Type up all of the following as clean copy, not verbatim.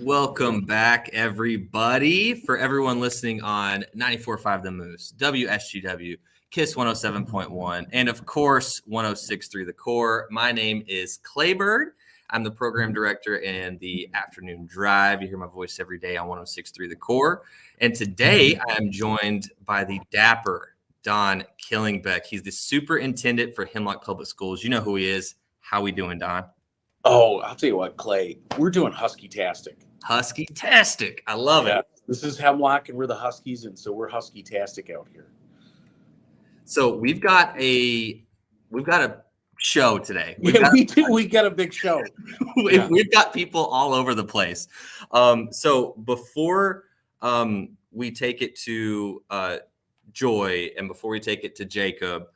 Welcome back, everybody. For everyone listening on 94.5 The Moose, WSGW, KISS 107.1, and of course, 106.3 The Core. My name is Clay Bird. I'm the program director in the afternoon drive. You hear my voice every day on 106.3 The Core. And today I'm joined by the dapper Don Killingbeck. He's the superintendent for Hemlock Public Schools. You know who he is. How we doing, Don? Oh, I'll tell you what, Clay, we're doing Husky-tastic. Husky-tastic. I love it. This is Hemlock, and we're the Huskies, and so we're Husky-tastic out here. So we've got a show today. We got a big show. We've got people all over the place. So before we take it to Joy and before we take it to Jacob,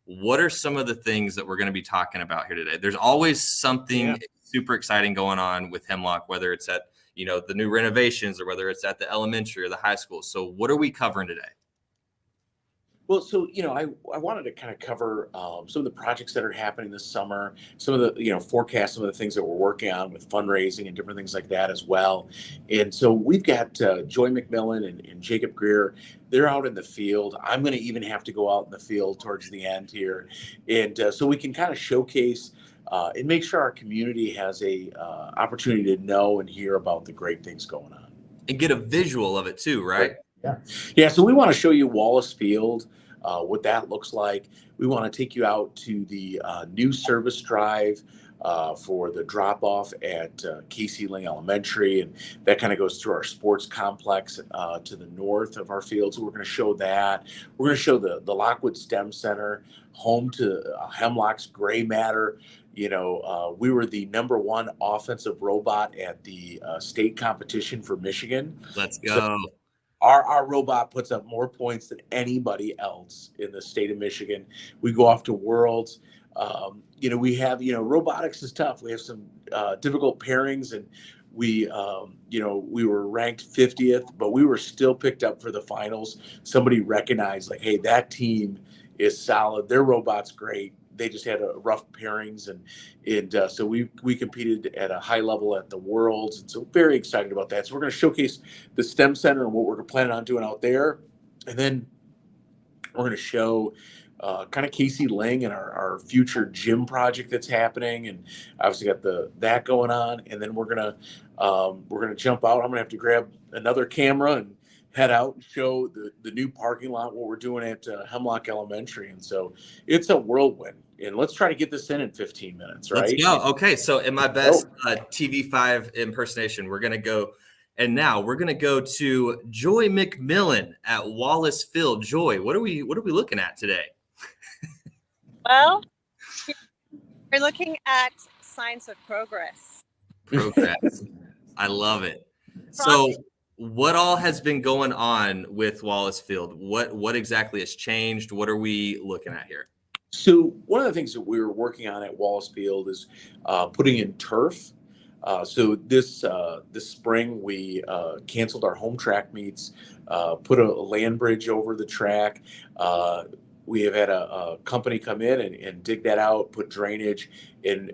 what are some of the things that we're going to be talking about here today? There's always something super exciting going on with Hemlock, whether it's at, the new renovations or whether it's at the elementary or the high school. So what are we covering today? Well, so, I wanted to kind of cover some of the projects that are happening this summer, some of the, forecast, some of the things that we're working on with fundraising and different things like that as well. And so we've got Joy McMillan and Jacob Greer. They're out in the field. I'm going to even have to go out in the field towards the end here. And so we can kind of showcase and make sure our community has a opportunity to know and hear about the great things going on. And get a visual of it too, right? Yeah. So we want to show you Wallace Field, what that looks like. We want to take you out to the new service drive for the drop-off at Casey Ling Elementary, and that kind of goes through our sports complex to the north of our field. So we're going to show that. We're going to show the Lockwood STEM Center, home to Hemlock's Gray Matter. We were the #1 offensive robot at the state competition for Michigan. Let's go. So our robot puts up more points than anybody else in the state of Michigan. We go off to Worlds. We have, robotics is tough. We have some difficult pairings, and we were ranked 50th, but we were still picked up for the finals. Somebody recognized, like, hey, that team is solid. Their robot's great. They just had a rough pairings, and so we competed at a high level at the Worlds, and so very excited about that. So we're going to showcase the STEM Center and what we're planning on doing out there, and then we're going to show kind of Casey Ling and our future gym project that's happening, and obviously got that going on. And then we're gonna jump out. I'm gonna have to grab another camera and head out and show the new parking lot, what we're doing at Hemlock Elementary. And so it's a whirlwind. And let's try to get this in 15 minutes, right? Let's go. Okay, so in my best TV5 impersonation, we're going to go. And now we're going to go to Joy McMillan at Wallace Field. Joy, what are we looking at today? Well, we're looking at signs of progress. Progress. I love it. So what all has been going on with Wallace Field? What exactly has changed? What are we looking at here? So one of the things that we were working on at Wallace Field is putting in turf. So this spring we canceled our home track meets, put a land bridge over the track. We have had a company come in and dig that out, put drainage, and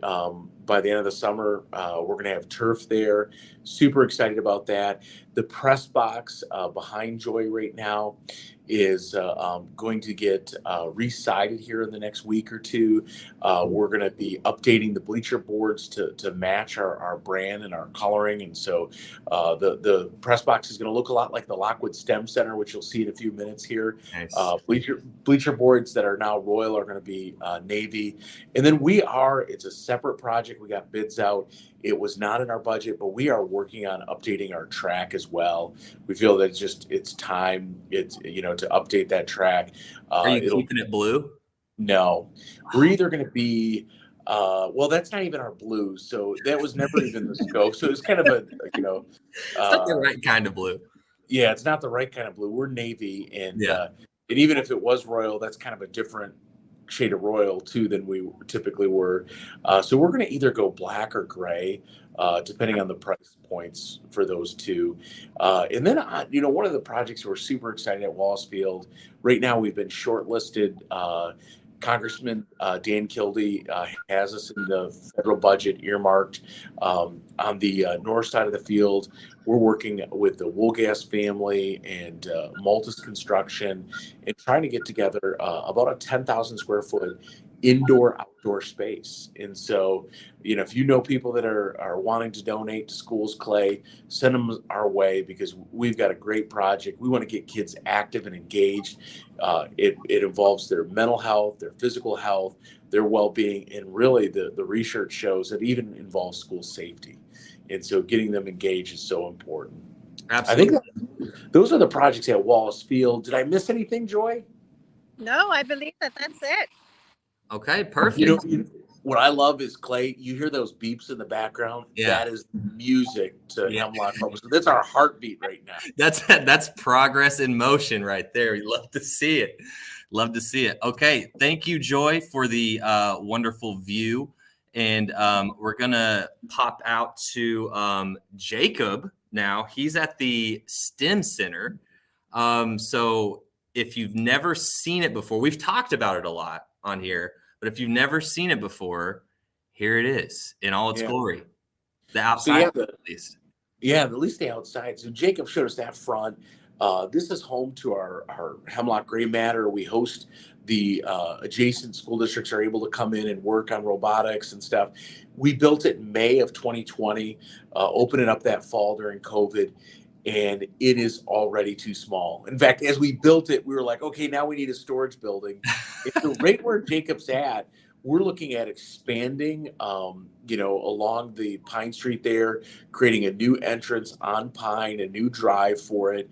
by the end of the summer, we're going to have turf there. Super excited about that. The press box behind Joy right now is going to get re-sided here in the next week or two. We're going to be updating the bleacher boards to match our brand and our coloring. And so the press box is going to look a lot like the Lockwood STEM Center, which you'll see in a few minutes here. Nice. Bleacher boards that are now Royal are going to be navy. And then it's a separate project. We got bids out. It was not in our budget, but we are working on updating our track as well. We feel that it's time to update that track. Are you keeping it blue? No, we're either going to be that's not even our blue, so that was never even the scope. So it's kind of it's not the right kind of blue. Yeah, it's not the right kind of blue. We're navy, and even if it was royal, that's kind of a different shade of royal too than we typically were. So we're going to either go black or gray, depending on the price points for those two. And then, one of the projects we're super excited at Wallace Field right now, we've been shortlisted Congressman Dan Kildee has us in the federal budget earmarked on the north side of the field. We're working with the Woolgas family and Maltus Construction and trying to get together about a 10,000 square foot indoor outdoor space. And so, if you know people that are wanting to donate to schools, Clay, send them our way, because we've got a great project. We want to get kids active and engaged. It involves their mental health, their physical health, their well-being, and really the research shows that even involves school safety. And so getting them engaged is so important. Absolutely. I think those are the projects at Wallace Field. Did I miss anything, Joy? No, I believe that's it. Okay, perfect. What I love is, Clay, you hear those beeps in the background. Yeah. That is music to Hemlock Public. So that's our heartbeat right now. That's progress in motion right there. We love to see it. Love to see it. Okay, thank you, Joy, for the wonderful view. And we're gonna pop out to Jacob now. He's at the STEM Center. So if you've never seen it before, we've talked about it a lot on here, but if you've never seen it before, here it is in all its glory. The outside, at least. Yeah, at least the outside. So Jacob showed us that front. This is home to our Hemlock Gray Matter. We host the adjacent school districts are able to come in and work on robotics and stuff. We built it in May of 2020, opened it up that fall during COVID, and it is already too small. In fact, as we built it, we were like, okay, now we need a storage building. So right where Jacob's at, we're looking at expanding, along the Pine Street there, creating a new entrance on Pine, a new drive for it.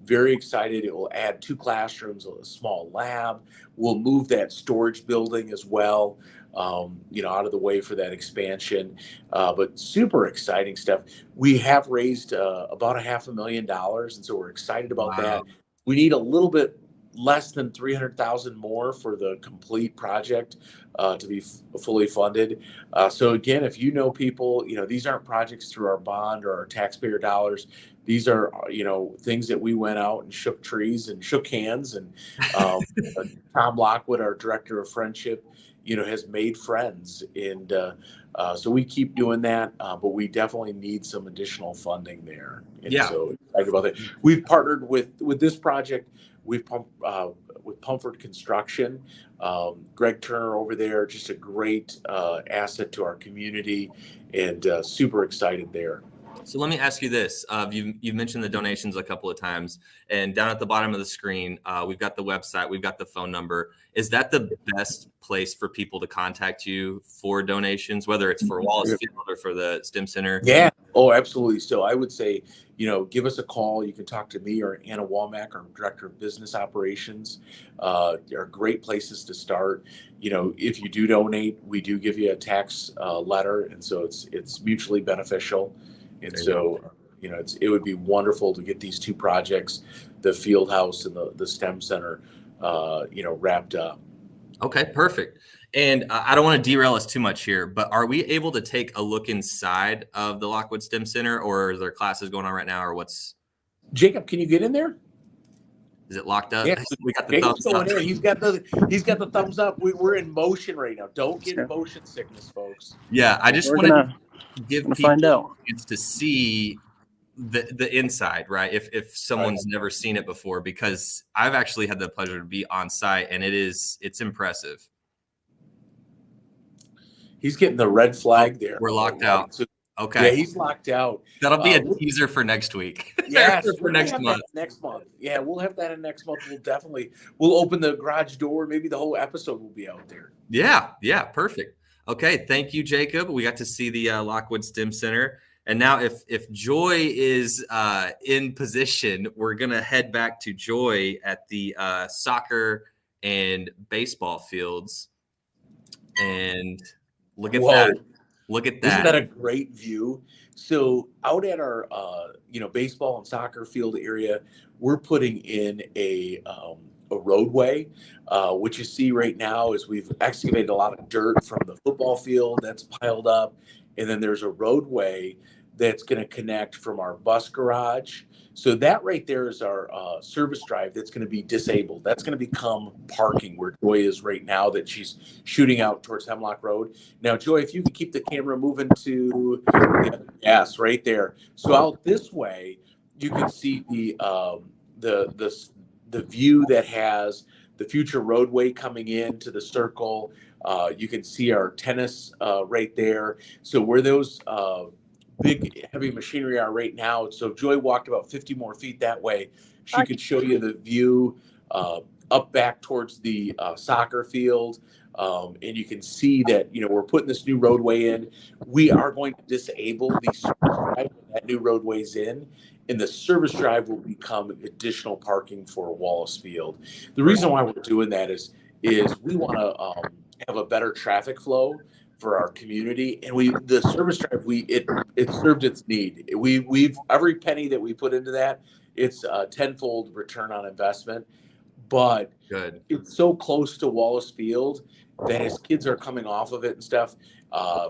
Very excited. It will add 2 classrooms, a small lab. We'll move that storage building as well, out of the way for that expansion. But super exciting stuff. We have raised about $500,000, and so we're excited about that. We need a little bit less than 300,000 more for the complete project to be fully funded. So again, if you know people, these aren't projects through our bond or our taxpayer dollars. These are, things that we went out and shook trees and shook hands. And Tom Lockwood, our director of friendship, has made friends. And so we keep doing that, but we definitely need some additional funding there. And so excited about that. We've partnered with this project. We've with Pumford Construction, Greg Turner over there, just a great asset to our community, and super excited there. So let me ask you this. You've mentioned the donations a couple of times, and down at the bottom of the screen, we've got the website, we've got the phone number. Is that the best place for people to contact you for donations, whether it's for Wallace Field or for the STEM Center? Yeah. Oh, absolutely. So I would say, give us a call. You can talk to me or Anna Womack, our Director of Business Operations. They're great places to start. If you do donate, we do give you a tax letter, and so it's mutually beneficial. And so, it would be wonderful to get these 2 projects, the field house and the STEM Center, wrapped up. Okay, perfect. And I don't want to derail us too much here, but are we able to take a look inside of the Lockwood STEM Center, or are there classes going on right now, or what's? Jacob, can you get in there? Is it locked up? Yeah, we got the thumbs up. He's got the thumbs up. We're in motion right now. Don't get motion sickness, folks. Yeah, I just wanted to give people a chance to see the inside, right? If someone's never seen it before, because I've actually had the pleasure to be on site, and it's impressive. He's getting the red flag there. We're locked out. So, okay. Yeah, he's locked out. That'll be a teaser for next week. Yes, for next month. Next month. Yeah, we'll have that in next month. We'll open the garage door. Maybe the whole episode will be out there. Yeah, perfect. Okay, thank you, Jacob. We got to see the Lockwood STEM Center. And now if Joy is in position, we're going to head back to Joy at the soccer and baseball fields. And look at that. Look at that. Isn't that a great view? So out at our, baseball and soccer field area, we're putting in a roadway. What you see right now is we've excavated a lot of dirt from the football field that's piled up. And then there's a roadway that's going to connect from our bus garage. So that right there is our service drive that's going to be disabled. That's going to become parking where Joy is right now that she's shooting out towards Hemlock Road. Now, Joy, if you could keep the camera moving to, yes, right there. So out this way, you can see the view that has the future roadway coming into the circle. You can see our tennis right there. So where those big heavy machinery are right now. So if Joy walked about 50 more feet that way, she could show you the view up back towards the soccer field. And you can see that, we're putting this new roadway in. We are going to disable the service drive when that new roadway's in, and the service drive will become additional parking for Wallace Field. The reason why we're doing that is we want to have a better traffic flow for our community, and the service drive it served its need. We've every penny that we put into that, it's a tenfold return on investment. But Good. It's so close to Wallace Field that as kids are coming off of it and stuff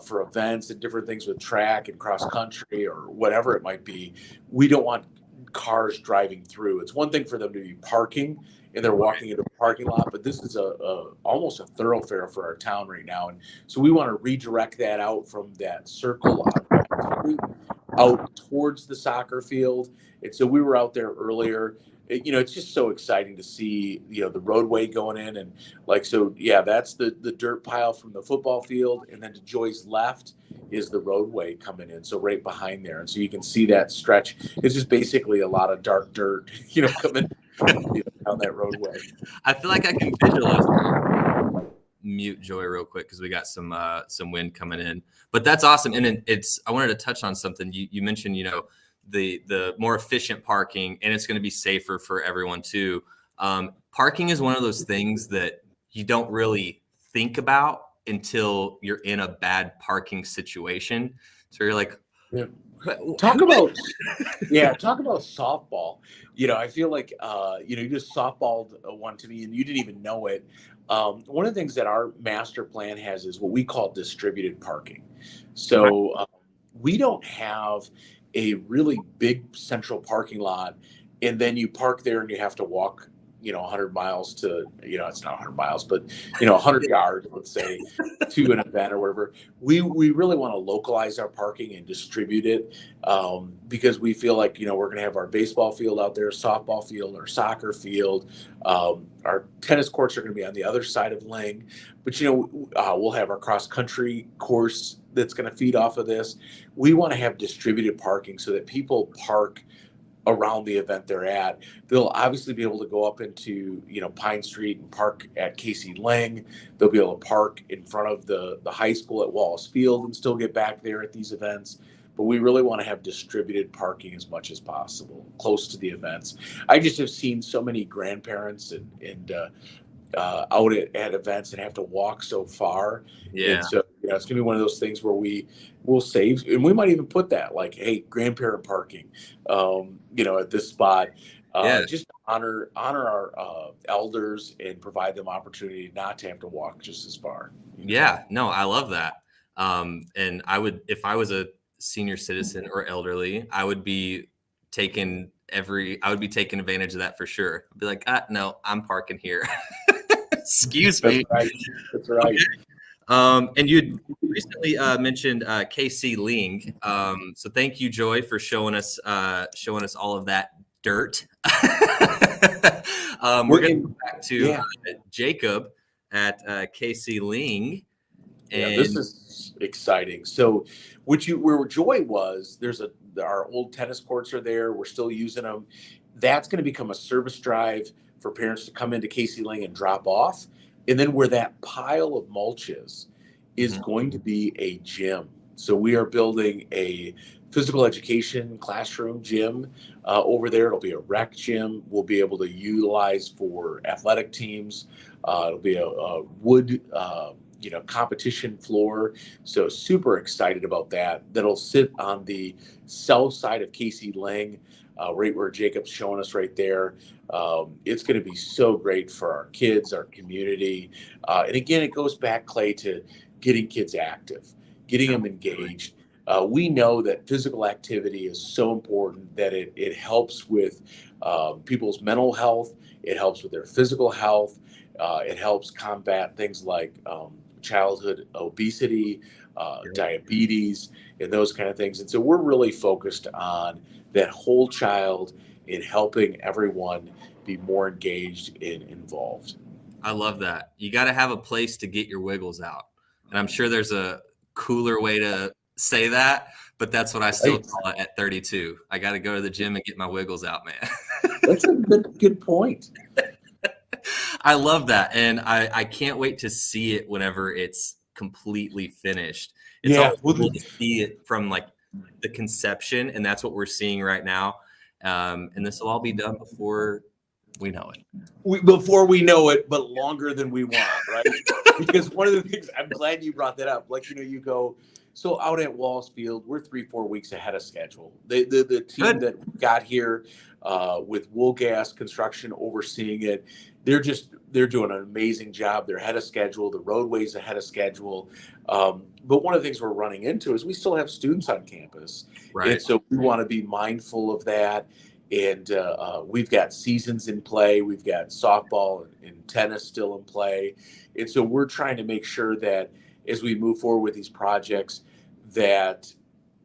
for events and different things with track and cross country or whatever it might be, we don't want cars driving through. It's one thing for them to be parking and they're walking into a parking lot, but this is almost a thoroughfare for our town right now. And so we want to redirect that out from that circle on out towards the soccer field. And so we were out there earlier. It's just so exciting to see, the roadway going in. And that's the dirt pile from the football field. And then to Joy's left is the roadway coming in. So right behind there. And so you can see that stretch. It's just basically a lot of dark dirt, coming down that roadway. I feel like I can visualize. Mute Joy real quick because we got some wind coming in. But that's awesome. And I wanted to touch on something. You mentioned, the more efficient parking, and it's going to be safer for everyone too. Parking is one of those things that you don't really think about until you're in a bad parking situation. So you're like, talk about softball. I feel like you just softballed one to me and you didn't even know it. One of the things that our master plan has is what we call distributed parking. So we don't have a really big central parking lot, and then you park there and you have to walk 100 miles to, it's not 100 miles, but 100 yards, let's say, to an event or whatever. We really want to localize our parking and distribute it because we feel like we're going to have our baseball field out there, softball field, our soccer field, our tennis courts are going to be on the other side of Ling, but we'll have our cross country course that's going to feed off of this. We want to have distributed parking so that people park around the event they're at. They'll obviously be able to go up into Pine Street and park at Casey Lang. They'll be able to park in front of the high school at Wallace Field and still get back there at these events. But we really want to have distributed parking as much as possible close to the events. I just have seen so many grandparents and out at events and have to walk so far. Yeah. And so it's gonna be one of those things where we will save, and we might even put that like, hey, grandparent parking, at this spot, just to honor our elders and provide them opportunity not to have to walk just as far. Yeah, no, I love that. And I would, if I was a senior citizen or elderly, I would be taking advantage of that for sure. I'd be like, no, I'm parking here. Excuse me. That's right. And you recently mentioned KC Ling. So thank you, Joy, for showing us all of that dirt. We're going to go back to Jacob at KC Ling. And this is exciting. So where Joy was, our old tennis courts are there. We're still using them. That's going to become a service drive for parents to come into Casey Lang and drop off. And then where that pile of mulch is going to be a gym. So we are building a physical education classroom gym over there. It'll be a rec gym we'll be able to utilize for athletic teams. It'll be a wood competition floor. So super excited about that. That'll sit on the south side of Casey Lang, right where Jacob's showing us right there. It's going to be so great for our kids, our community. And again, it goes back, Clay, to getting kids active, getting them engaged. We know that physical activity is so important that it helps with people's mental health. It helps with their physical health. It helps combat things like childhood obesity, diabetes, and those kind of things. And so we're really focused on that whole child in helping everyone be more engaged and involved. I love that. You got to have a place to get your wiggles out. And I'm sure there's a cooler way to say that, but that's what I still call it at 32. I got to go to the gym and get my wiggles out, man. That's a good point. I love that. And I can't wait to see it whenever it's completely finished. It's always cool to see it from like the conception, and that's what we're seeing right now. And this will all be done before we know it. Before we know it, but longer than we want, right? Because one of the things, I'm glad you brought that up. Like, you go, so out at Walls Field, we're 3-4 weeks ahead of schedule. The team that got here with Woolgas Construction overseeing it, they're doing an amazing job. They're ahead of schedule. The roadway's ahead of schedule. But one of the things we're running into is we still have students on campus. Right. And so we want to be mindful of that. And we've got seasons in play. We've got softball and tennis still in play. And so we're trying to make sure that as we move forward with these projects, that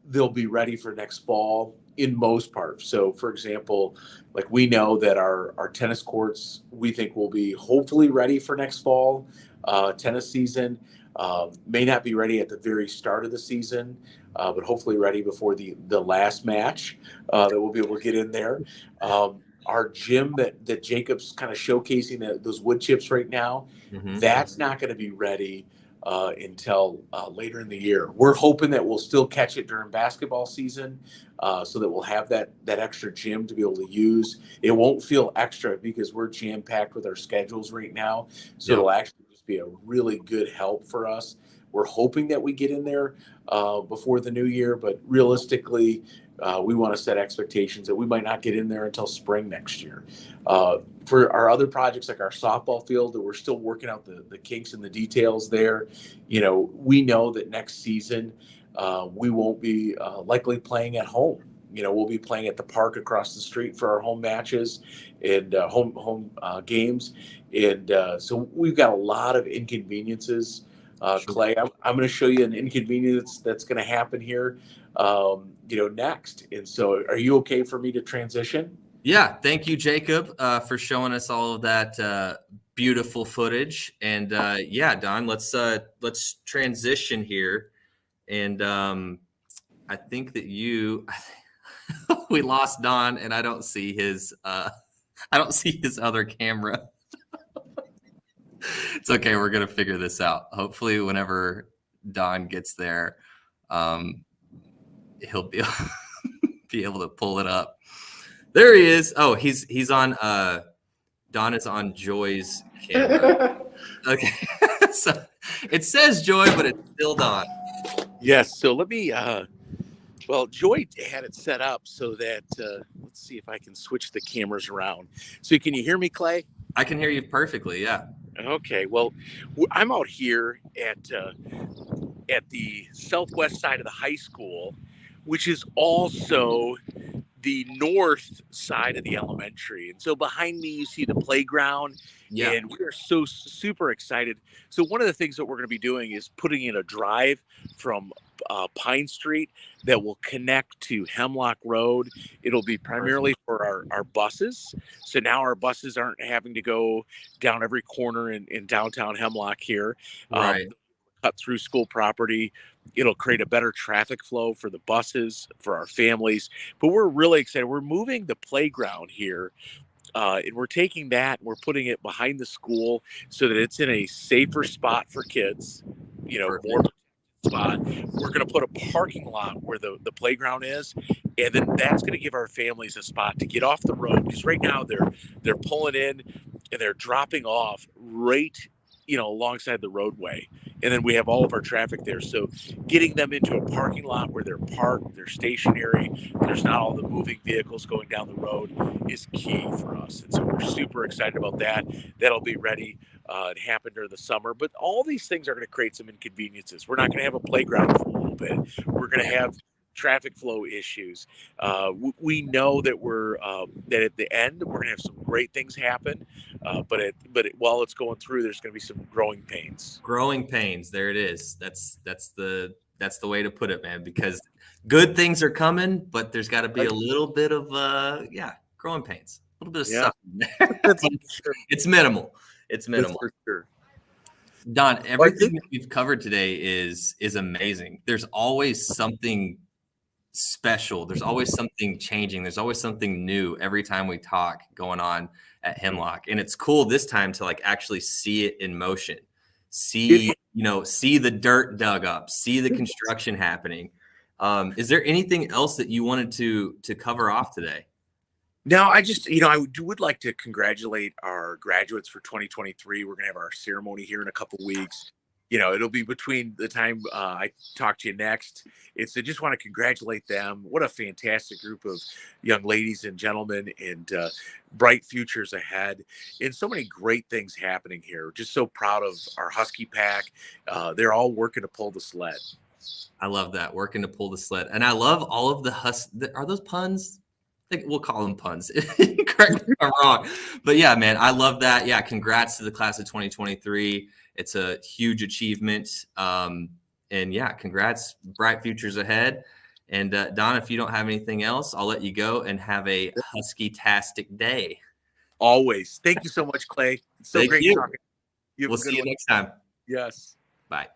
they'll be ready for next fall in most parts. So, for example, like we know that our tennis courts, we think will be hopefully ready for next fall tennis season. May not be ready at the very start of the season, but hopefully ready before the last match that we'll be able to get in there. Our gym that Jacob's kind of showcasing those wood chips right now, that's not going to be ready until later in the year. We're hoping that we'll still catch it during basketball season so that we'll have that extra gym to be able to use. It won't feel extra because we're jam-packed with our schedules right now. So it'll actually just be a really good help for us. We're hoping that we get in there before the new year, but realistically, we want to set expectations that we might not get in there until spring next year. For our other projects, like our softball field, that we're still working out the kinks and the details there. We know that next season we won't be likely playing at home. We'll be playing at the park across the street for our home matches and home games. And so we've got a lot of inconveniences. Clay, I'm going to show you an inconvenience that's going to happen here, next. And so are you okay for me to transition? Yeah. Thank you, Jacob, for showing us all of that beautiful footage. And Don, let's transition here. And I think that we lost Don, and I don't see his other camera. It's okay. We're going to figure this out. Hopefully whenever Don gets there, he'll be able to pull it up. There he is. Oh, he's on, Don is on Joy's camera. Okay. So it says Joy, but it's still Don. Yes. So let me, Joy had it set up so that, let's see if I can switch the cameras around. So can you hear me, Clay? I can hear you perfectly. Yeah. Okay. Well, I'm out here at the southwest side of the high school, which is also the north side of the elementary. And so behind me, you see the playground. Yeah. And we are so super excited. So one of the things that we're going to be doing is putting in a drive from Pine Street that will connect to Hemlock Road. It'll be primarily for our buses. So now our buses aren't having to go down every corner in downtown Hemlock here. Right. Cut through school property. It'll create a better traffic flow for the buses, for our families. But we're really excited. We're moving the playground here. And we're taking that and we're putting it behind the school so that it's in a safer spot for kids, more spot. We're going to put a parking lot where the playground is, and then that's going to give our families a spot to get off the road, because right now they're pulling in and they're dropping off right alongside the roadway, and then we have all of our traffic there. So getting them into a parking lot where they're parked, they're stationary, there's not all the moving vehicles going down the road is key for us. And so we're super excited about that. That'll be ready and happen during the summer. But all these things are going to create some inconveniences. We're not going to have a playground full little bit. We're going to have traffic flow issues. We know that that at the end we're going to have some great things happen, but while it's going through, there's going to be some growing pains. Growing pains. There it is. That's the way to put it, man. Because good things are coming, but there's got to be a little bit of growing pains, a little bit of suffering there. Sure. It's minimal. It's minimal. That's for sure. Don, everything that we've covered today is amazing. There's always something special. There's always something changing. There's always something new every time we talk going on at Hemlock. And it's cool this time to like actually see it in motion. See the dirt dug up, see the construction happening. Is there anything else that you wanted to cover off today? No, I just, I would like to congratulate our graduates for 2023. We're going to have our ceremony here in a couple weeks. It'll be between the time I talk to you next. I just want to congratulate them. What a fantastic group of young ladies and gentlemen, and bright futures ahead, and so many great things happening here. Just so proud of our Husky pack. They're all working to pull the sled. I love that, working to pull the sled. And I love all of the are those puns? I think we'll call them puns. Correct me if I'm wrong. But yeah, man, I love that. Yeah, congrats to the class of 2023. It's a huge achievement. And yeah, congrats. Bright futures ahead. And Don, if you don't have anything else, I'll let you go and have a Husky-tastic day. Always. Thank you so much, Clay. It's so great talking. We'll see you next time. Yes. Bye.